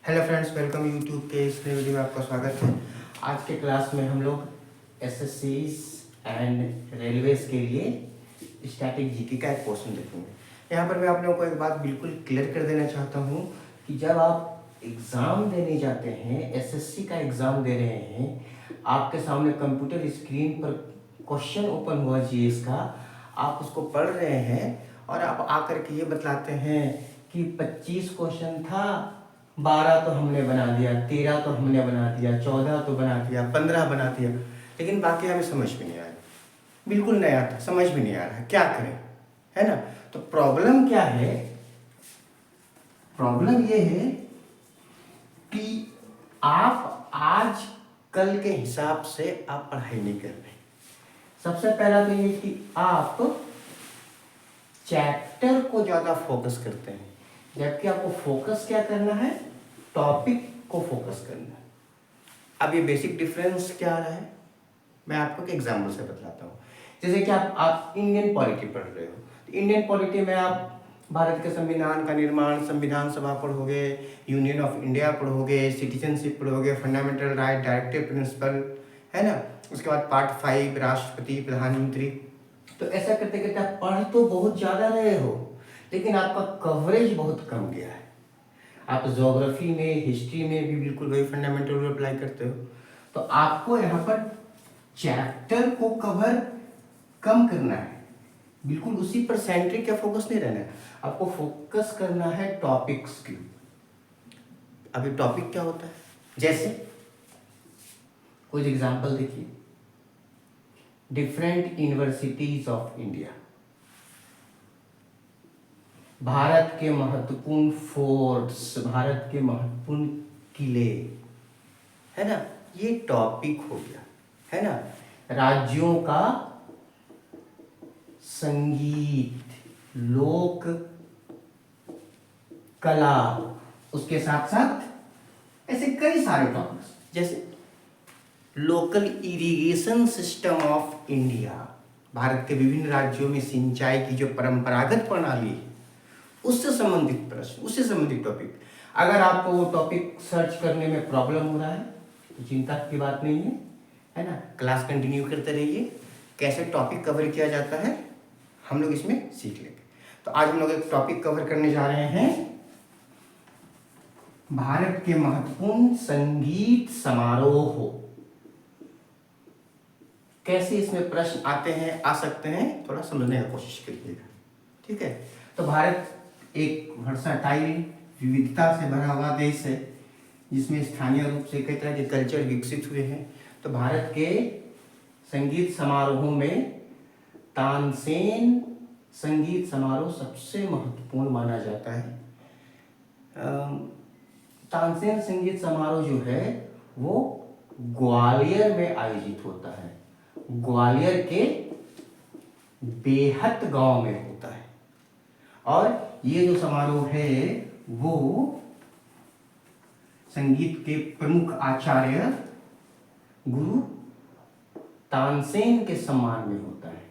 Hello friends, welcome YouTube के इस नए वीडियो में आपका स्वागत है। आज के क्लास में हम लोग एसएससीज एंड रेलवेज के लिए स्टैटिक जीके का एक क्वेश्चन देखेंगे। यहाँ पर मैं आप लोगों को एक बात बिल्कुल क्लियर कर देना चाहता हूँ कि जब आप एग्ज़ाम देने जाते हैं, एसएससी का एग्ज़ाम दे रहे हैं, आपके सामने कंप्यूटर स्क्रीन पर क्वेश्चन ओपन हुआ जीएस का, आप उसको पढ़ रहे हैं और आप आकर के ये बतलाते हैं कि 25 क्वेश्चन था, 12 तो हमने बना दिया, 13 तो हमने बना दिया, 14 तो बना दिया, 15 बना दिया, लेकिन बाकी हमें समझ में नहीं आया, बिल्कुल नया था, समझ में नहीं आ रहा है, क्या करें, है ना। तो प्रॉब्लम क्या है? प्रॉब्लम ये है कि आप आज कल के हिसाब से आप पढ़ाई नहीं कर रहे। सबसे पहला तो ये कि आप चैप्टर को ज़्यादा फोकस करते हैं, जबकि आपको फोकस क्या करना है? टॉपिक को फोकस करना है। अब ये बेसिक डिफरेंस क्या आ रहा है, मैं आपको एक एग्जाम्पल से बतलाता हूँ। जैसे कि आप इंडियन पॉलिटी पढ़ रहे हो, तो इंडियन पॉलिटी में आप भारत के संविधान का निर्माण, संविधान सभा पढ़ोगे, यूनियन ऑफ इंडिया पढ़ोगे, सिटीजनशिप पढ़ोगे, फंडामेंटल राइट, डायरेक्टिव प्रिंसिपल, है ना। उसके बाद पार्ट 5 राष्ट्रपति, प्रधानमंत्री। तो ऐसा करते करते आप पढ़ तो बहुत ज़्यादा रहे हो, लेकिन आपका कवरेज बहुत कम गया है। आप ज्योग्राफी में, हिस्ट्री में भी बिल्कुल वही फंडामेंटल रूल अप्लाई करते हो। तो आपको यहाँ पर चैप्टर को कवर कम करना है, बिल्कुल उसी पर सेंट्रिक या फोकस नहीं रहना है, आपको फोकस करना है टॉपिक्स की। अभी टॉपिक क्या होता है? जैसे कुछ एग्जांपल देखिए, different universities of India, Bharat के महत्वपूर्ण फोर्ट्स, भारत के महत्वपूर्ण किले, है ना, ये टॉपिक हो गया, है ना। राज्यों का संगीत, लोक कला, उसके साथ साथ ऐसे कई सारे टॉपिक्स, जैसे local irrigation system of India, Bharat के विभिन्न राज्यों में सिंचाई की जो परंपरागत प्रणाली है, उससे संबंधित प्रश्न, उससे संबंधित टॉपिक। अगर आपको वो टॉपिक सर्च करने में प्रॉब्लम हो रहा है तो चिंता की बात नहीं है ना। क्लास कंटिन्यू करते रहिए, कैसे टॉपिक कवर किया जाता है हम लोग इसमें सीख लेंगे। तो आज हम लोग एक टॉपिक कवर करने जा रहे हैं, भारत के महत्वपूर्ण संगीत समारोह। कैसे इसमें प्रश्न आते हैं, आ सकते हैं, थोड़ा समझने की कोशिश करिएगा, ठीक है। तो भारत एक वर्साटाइल, विविधता से भरा हुआ देश है, जिसमें स्थानीय रूप से कई तरह के कल्चर विकसित हुए हैं। तो भारत के संगीत समारोहों में तानसेन संगीत समारोह सबसे महत्वपूर्ण माना जाता है। तानसेन संगीत समारोह जो है वो ग्वालियर में आयोजित होता है, ग्वालियर के बेहत गांव में होता है। और ये जो समारोह है वो संगीत के प्रमुख आचार्य गुरु तानसेन के सम्मान में होता है।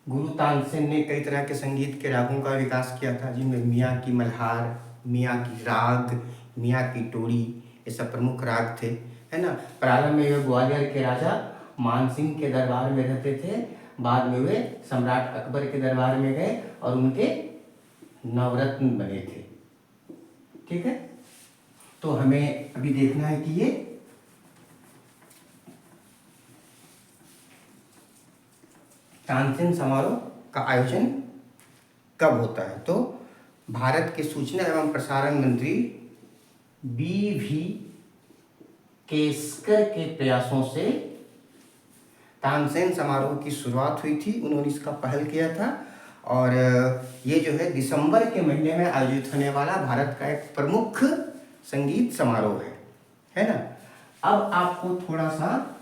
गुरु तानसेन ने कई तरह के संगीत के रागों का विकास किया था, जिनमें मियाँ की मल्हार, मियाँ की राग, मियाँ की टोड़ी, ये सब प्रमुख राग थे, है ना। प्रारंभ में वे ग्वालियर के राजा मानसिंह के दरबार में रहते थे, बाद में वे सम्राट अकबर के दरबार में गए और उनके नवरत्न बने थे, ठीक है। तो हमें अभी देखना है कि ये तानसेन समारोह का आयोजन कब होता है। तो भारत के सूचना एवं प्रसारण मंत्री बी.वी. केसकर के प्रयासों से तानसेन समारोह की शुरुआत हुई थी, उन्होंने इसका पहल किया था। और ये जो है दिसंबर के महीने में आयोजित होने वाला भारत का एक प्रमुख संगीत समारोह है ना। अब आपको थोड़ा सा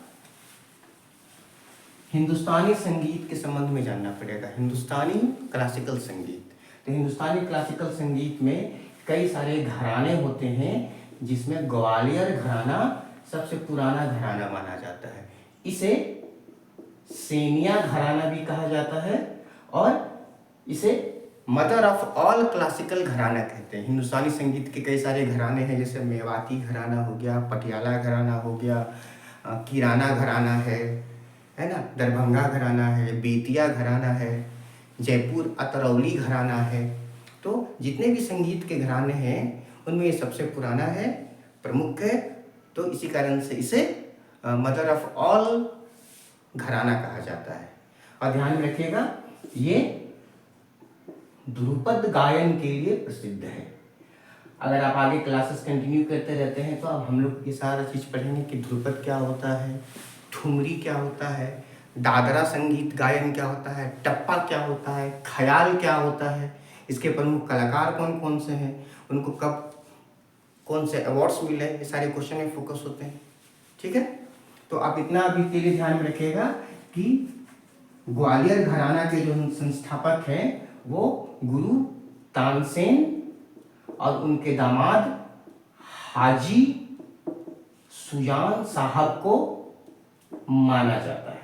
हिंदुस्तानी संगीत के संबंध में जानना पड़ेगा, हिंदुस्तानी क्लासिकल संगीत। तो हिंदुस्तानी क्लासिकल संगीत में कई सारे घराने होते हैं, जिसमें ग्वालियर घराना सबसे पुराना घराना माना जाता है। इसे सेनिया घराना भी कहा जाता है और इसे मदर ऑफ ऑल क्लासिकल घराना कहते हैं। हिंदुस्तानी संगीत के कई सारे घराने हैं, जैसे मेवाती घराना हो गया, पटियाला घराना हो गया, किराना घराना है ना, दरभंगा घराना है, बेतिया घराना है, जयपुर अतरौली घराना है। तो जितने भी संगीत के घराने हैं उनमें ये सबसे पुराना है, प्रमुख है। तो इसी कारण से इसे मदर ऑफ ऑल घराना कहा जाता है। और ध्यान में रखिएगा, ये ध्रुपद गायन के लिए प्रसिद्ध है। अगर आप आगे क्लासेस कंटिन्यू करते रहते हैं तो अब हम लोग ये सारा चीज़ पढ़ेंगे कि ध्रुपद क्या होता है, ठुमरी क्या होता है, दादरा संगीत गायन क्या होता है, टप्पा क्या होता है, ख्याल क्या होता है, इसके प्रमुख कलाकार कौन कौन से हैं, उनको कब कौन से अवार्ड्स मिले, ये सारे क्वेश्चन में फोकस होते हैं। ठीक है, तो आप इतना अभी के लिए ध्यान में रखिएगा कि ग्वालियर घराना के जो संस्थापक हैं वो गुरु तानसेन और उनके दामाद हाजी सुजान साहब को माना जाता है।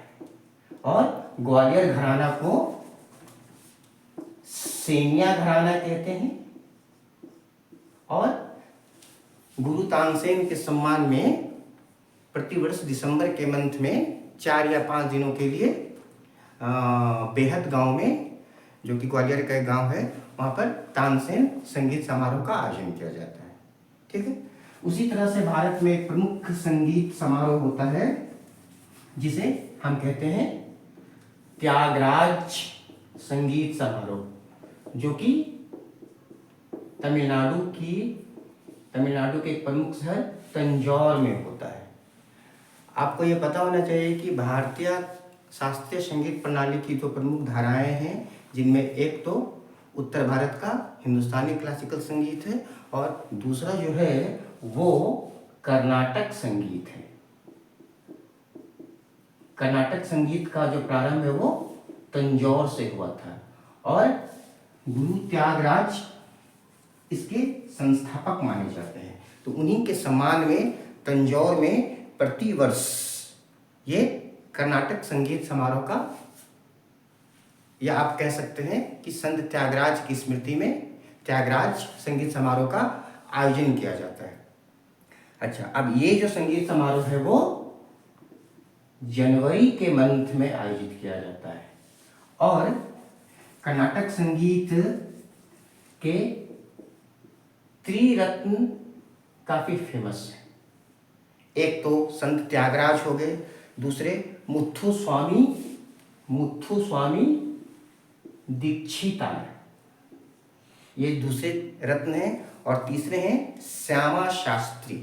और ग्वालियर घराना को सेनिया घराना कहते हैं। और गुरु तानसेन के सम्मान में प्रतिवर्ष दिसंबर के मंथ में 4 या 5 दिनों के लिए बेहद गांव में, जो कि ग्वालियर का एक गांव है, वहाँ पर तानसेन संगीत समारोह का आयोजन किया जाता है। ठीक है, उसी तरह से भारत में एक प्रमुख संगीत समारोह होता है जिसे हम कहते हैं त्यागराज संगीत समारोह, जो कि तमिलनाडु के एक प्रमुख शहर तंजौर में होता है। आपको ये पता होना चाहिए कि भारतीय शास्त्रीय संगीत प्रणाली की दो प्रमुख धाराएं हैं, जिनमें एक तो उत्तर भारत का हिंदुस्तानी क्लासिकल संगीत है और दूसरा जो है वो कर्नाटक संगीत है। कर्नाटक संगीत का जो प्रारंभ है वो तंजौर से हुआ था और गुरु त्यागराज इसके संस्थापक माने जाते हैं। तो उन्हीं के सम्मान में तंजौर में प्रतिवर्ष ये कर्नाटक संगीत समारोह का, या आप कह सकते हैं कि संत त्यागराज की स्मृति में त्यागराज संगीत समारोह का आयोजन किया जाता है। अच्छा, अब ये जो संगीत समारोह है वो जनवरी के मंथ में आयोजित किया जाता है और कर्नाटक संगीत के त्रिरत्न काफी फेमस है। एक तो संत त्यागराज हो गए, दूसरे मुथु स्वामी दीक्षितार, ये दूसरे रत्न हैं। और तीसरे हैं श्यामा शास्त्री।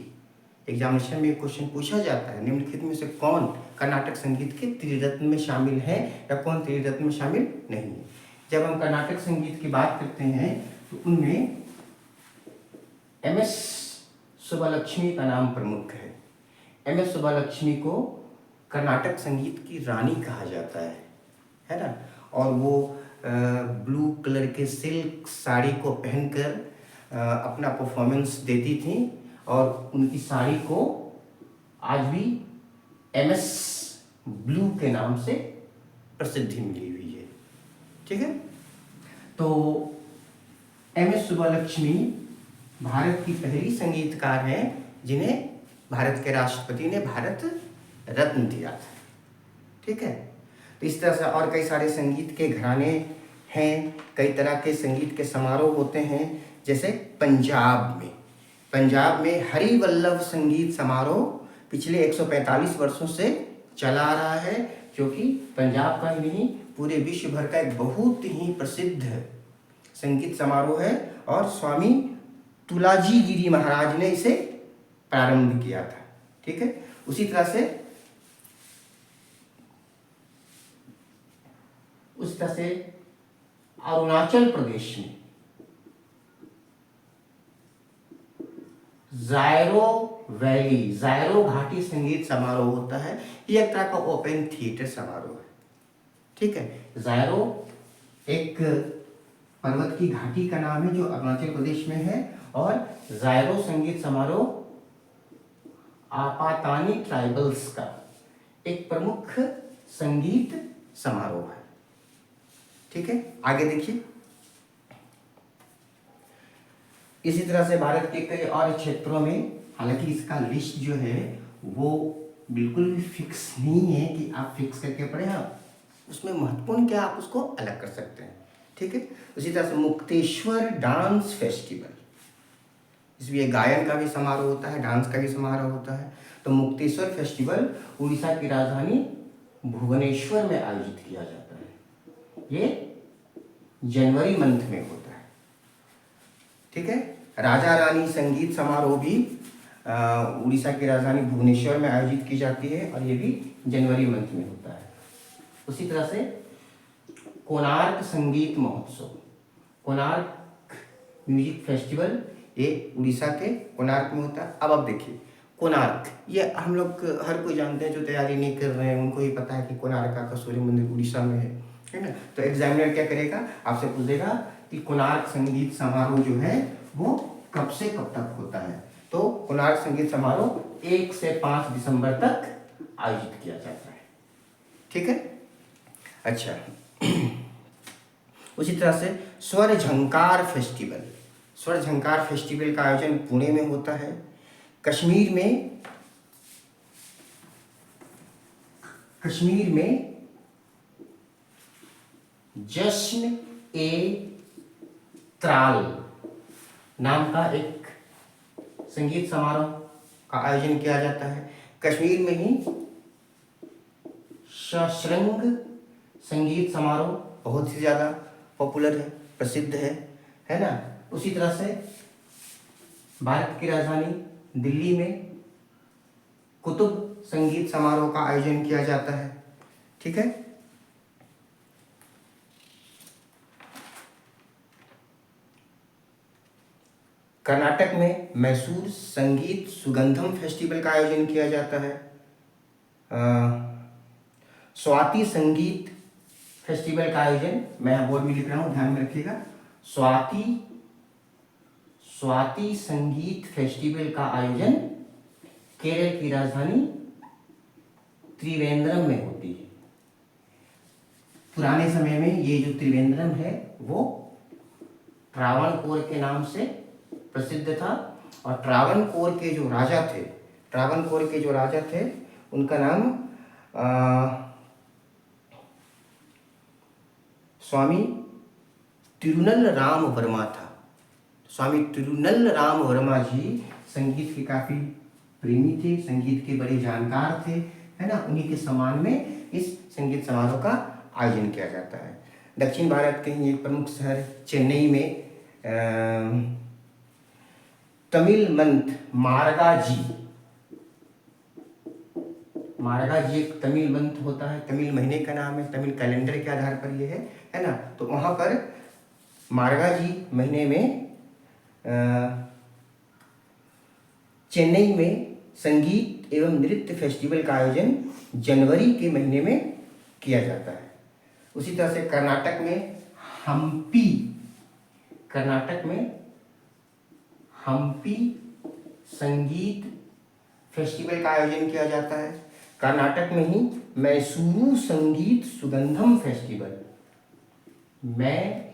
एग्जामिनेशन में क्वेश्चन पूछा जाता है, निम्नलिखित में से कौन कर्नाटक संगीत के त्रिरत्न में शामिल है या कौन त्रिरत्न में शामिल नहीं है। जब हम कर्नाटक संगीत की बात करते हैं तो उनमें एम.एस. सुब्बालक्ष्मी का नाम प्रमुख है। एम.एस. सुब्बालक्ष्मी को कर्नाटक संगीत की रानी कहा जाता है ना। और वो ब्लू कलर के सिल्क साड़ी को पहनकर अपना परफॉर्मेंस देती थी और उनकी साड़ी को आज भी एम.एस. ब्लू के नाम से प्रसिद्धि मिली हुई है। ठीक है, तो एम.एस. सुब्बालक्ष्मी भारत की पहली संगीतकार हैं जिन्हें भारत के राष्ट्रपति ने भारत रत्न दिया था। ठीक है, तो इस तरह से और कई सारे संगीत के घराने हैं, कई तरह के संगीत के समारोह होते हैं। जैसे पंजाब में हरिवल्लभ संगीत समारोह पिछले 145 वर्षों से चला आ रहा है, जो कि पंजाब का ही नहीं पूरे विश्व भर का एक बहुत ही प्रसिद्ध संगीत समारोह है और स्वामी तुलाजी गिरी महाराज ने इसे प्रारंभ किया था। ठीक है, उसी तरह से अरुणाचल प्रदेश में जायरो घाटी संगीत समारोह होता है। ये एक तरह का ओपन थिएटर समारोह है। ठीक है, जायरो एक पर्वत की घाटी का नाम है जो अरुणाचल प्रदेश में है और जायरो संगीत समारोह आपातानी ट्राइबल्स का एक प्रमुख संगीत समारोह है। ठीक है, आगे देखिए, इसी तरह से भारत के कई और क्षेत्रों में, हालांकि इसका लिस्ट जो है वो बिल्कुल भी फिक्स नहीं है कि आप फिक्स करके पढ़े, आप उसमें महत्वपूर्ण क्या आप उसको अलग कर सकते हैं, ठीक है। उसी तरह से मुक्तेश्वर डांस फेस्टिवल, इसमें गायन का भी समारोह होता है, डांस का भी समारोह होता है। तो मुक्तेश्वर फेस्टिवल उड़ीसा की राजधानी भुवनेश्वर में आयोजित किया जाता है, ये जनवरी मंथ में होता है, ठीक है। राजा रानी संगीत समारोह भी उड़ीसा की राजधानी भुवनेश्वर में आयोजित की जाती है और ये भी जनवरी मंथ में होता है। उसी तरह से कोणार्क संगीत महोत्सव, कोणार्क म्यूजिक फेस्टिवल, ये उड़ीसा के कोणार्क में होता है। अब आप देखिए कोणार्क, ये हम लोग हर कोई जानते हैं, जो तैयारी नहीं कर रहे हैं उनको ही पता है कि कोणार्क का सूर्य मंदिर उड़ीसा में है ना। तो एग्जामिनर क्या करेगा, आपसे पूछेगा कि कोणार्क संगीत समारोह जो है वो कब से कब तक होता है। तो कोणार्क संगीत समारोह 1 से 5 दिसंबर तक आयोजित किया जाता है, ठीक है। अच्छा उसी तरह से स्वर झंकार फेस्टिवल, स्वर झंकार फेस्टिवल का आयोजन पुणे में होता है। कश्मीर में जश्न ए त्राल नाम का एक संगीत समारोह का आयोजन किया जाता है। कश्मीर में ही सशृंग संगीत समारोह बहुत ही ज़्यादा पॉपुलर है, प्रसिद्ध है ना। उसी तरह से भारत की राजधानी दिल्ली में कुतुब संगीत समारोह का आयोजन किया जाता है, ठीक है। कर्नाटक में मैसूर संगीत सुगंधम फेस्टिवल का आयोजन किया जाता है। स्वाति संगीत फेस्टिवल का आयोजन, मैं बोर्ड में लिख रहा हूँ, ध्यान में रखिएगा। स्वाति संगीत फेस्टिवल का आयोजन केरल की राजधानी त्रिवेंद्रम में होती है। पुराने समय में ये जो त्रिवेंद्रम है वो ट्रावणकोर के नाम से प्रसिद्ध था, और ट्रावणकोर के जो राजा थे उनका नाम स्वामी तिरुनल राम वर्मा था। स्वामी तिरुनल राम वर्मा जी संगीत के काफ़ी प्रेमी थे, संगीत के बड़े जानकार थे, है ना। उन्हीं के सम्मान में इस संगीत समारोह का आयोजन किया जाता है। दक्षिण भारत के ही एक प्रमुख शहर चेन्नई में तमिल मंथ मार्गाजी एक तमिल मंथ होता है, तमिल महीने का नाम है, तमिल कैलेंडर के आधार पर ये है ना। तो वहाँ पर मार्गाजी महीने में चेन्नई में संगीत एवं नृत्य फेस्टिवल का आयोजन जनवरी के महीने में किया जाता है। उसी तरह से कर्नाटक में हम्पी संगीत फेस्टिवल का आयोजन किया जाता है। कर्नाटक में ही मैसूरू संगीत सुगंधम फेस्टिवल, मैसूरू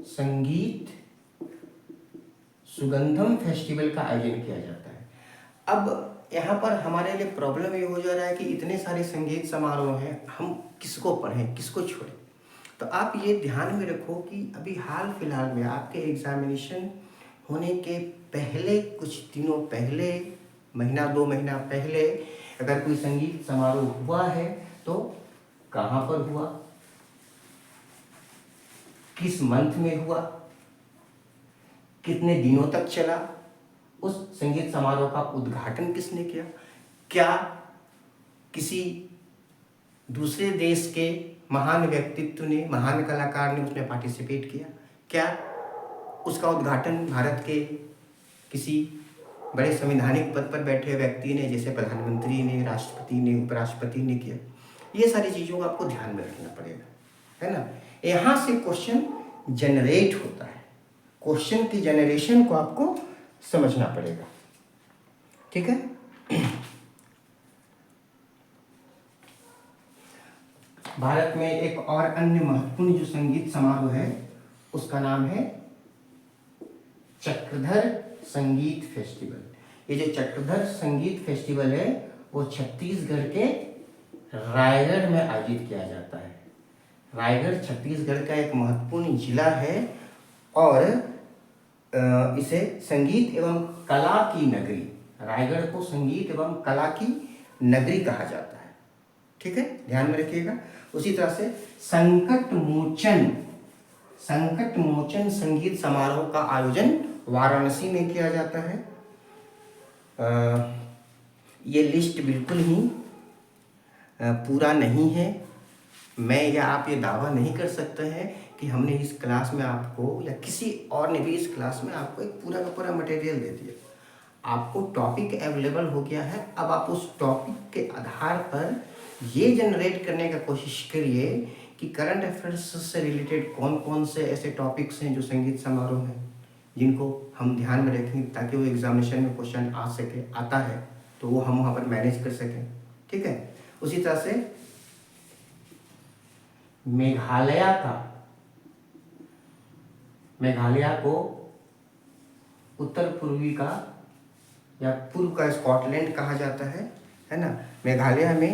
संगीत सुगंधम फेस्टिवल का आयोजन किया जाता है। अब यहाँ पर हमारे लिए प्रॉब्लम ये हो जा रहा है कि इतने सारे संगीत समारोह हैं, हम किसको पढ़ें, किसको छोड़ें। तो आप ये ध्यान में रखो कि अभी हाल फिलहाल में आपके एग्जामिनेशन होने के पहले, कुछ दिनों पहले, महीना 2 महीना पहले अगर कोई संगीत समारोह हुआ है तो कहाँ पर हुआ, किस मंथ में हुआ, कितने दिनों तक चला, उस संगीत समारोह का उद्घाटन किसने किया, क्या किसी दूसरे देश के महान व्यक्तित्व ने, महान कलाकार ने उसमें पार्टिसिपेट किया, क्या उसका उद्घाटन भारत के किसी बड़े संवैधानिक पद पर बैठे व्यक्ति ने, जैसे प्रधानमंत्री ने, राष्ट्रपति ने, उपराष्ट्रपति ने किया। ये सारी चीज़ों को आपको ध्यान में रखना पड़ेगा, है ना। यहाँ से क्वेश्चन जनरेट होता है, क्वेश्चन की जनरेशन को आपको समझना पड़ेगा, ठीक है। भारत में एक और अन्य महत्वपूर्ण जो संगीत समारोह है उसका नाम है चक्रधर संगीत फेस्टिवल। ये जो चक्रधर संगीत फेस्टिवल है वो छत्तीसगढ़ के रायगढ़ में आयोजित किया जाता है। रायगढ़ छत्तीसगढ़ का एक महत्वपूर्ण जिला है और इसे संगीत एवं कला की नगरी, रायगढ़ को संगीत एवं कला की नगरी कहा जाता है। ठीक है, ध्यान में रखिएगा। उसी तरह से संकट मोचन संगीत समारोह का आयोजन वाराणसी में किया जाता है। ये लिस्ट बिल्कुल ही पूरा नहीं है। मैं या आप ये दावा नहीं कर सकते हैं कि हमने इस क्लास में आपको या किसी और ने भी इस क्लास में आपको एक पूरा का पूरा मटेरियल दे दिया। आपको टॉपिक अवेलेबल हो गया है। अब आप उस टॉपिक के आधार पर ये जनरेट करने का कोशिश करिए कि करंट अफेयर्स से रिलेटेड कौन कौन से ऐसे टॉपिक्स हैं जो संगीत समारोह हैं जिनको हम ध्यान में रखेंगे ताकि वो एग्जामिनेशन में क्वेश्चन आता है तो वो हम वहाँ पर मैनेज कर सकें। ठीक है, उसी तरह से मेघालय को उत्तर पूर्वी का या पूर्व का स्कॉटलैंड कहा जाता है ना। मेघालय में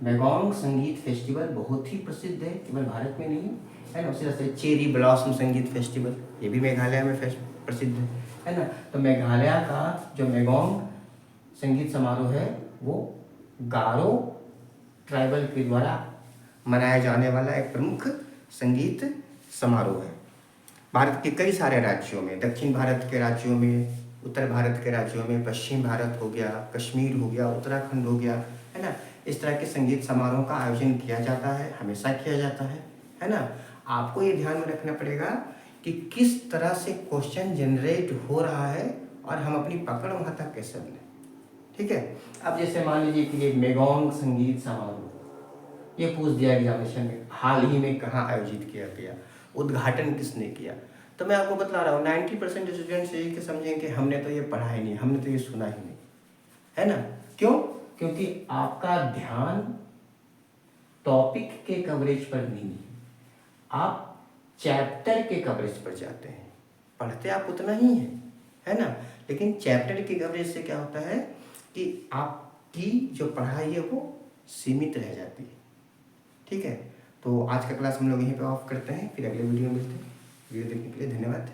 मेगोंग संगीत फेस्टिवल बहुत ही प्रसिद्ध है, केवल भारत में नहीं है ना। उसी तरह से चेरी ब्लॉसम संगीत फेस्टिवल ये भी मेघालय में प्रसिद्ध है ना। तो मेघालय का जो मेगोंग संगीत समारोह है वो गारो ट्राइबल के द्वारा मनाया जाने वाला एक प्रमुख संगीत समारोह है। भारत के कई सारे राज्यों में, दक्षिण भारत के राज्यों में, उत्तर भारत के राज्यों में, पश्चिम भारत हो गया, कश्मीर हो गया, उत्तराखंड हो गया, है ना, इस तरह के संगीत समारोह का आयोजन किया जाता है, हमेशा किया जाता है ना। आपको ये ध्यान में रखना पड़ेगा कि किस तरह से क्वेश्चन जनरेट हो रहा है और हम अपनी पकड़ वहाँ तक कैसे बने। ठीक है, अब जैसे मान लीजिए कि ये मेगोंग संगीत समारोह ये पूछ दिया एग्जामिनेशन में हाल ही में कहाँ आयोजित किया गया, उद्घाटन किसने किया, तो मैं आपको बता रहा हूँ 90% स्टूडेंट्स ये कि समझें कि हमने तो ये पढ़ा ही नहीं, हमने तो ये सुना ही नहीं, है ना। क्यों? क्योंकि आपका ध्यान टॉपिक के कवरेज पर नहीं है, आप चैप्टर के कवरेज पर जाते हैं। पढ़ते आप उतना ही है ना, लेकिन चैप्टर के कवरेज से क्या होता है कि आपकी जो पढ़ाई है वो सीमित रह जाती है। ठीक है, तो आज का क्लास हम लोग यहीं पे ऑफ करते हैं, फिर अगले वीडियो में मिलते हैं। वीडियो देखने के लिए धन्यवाद।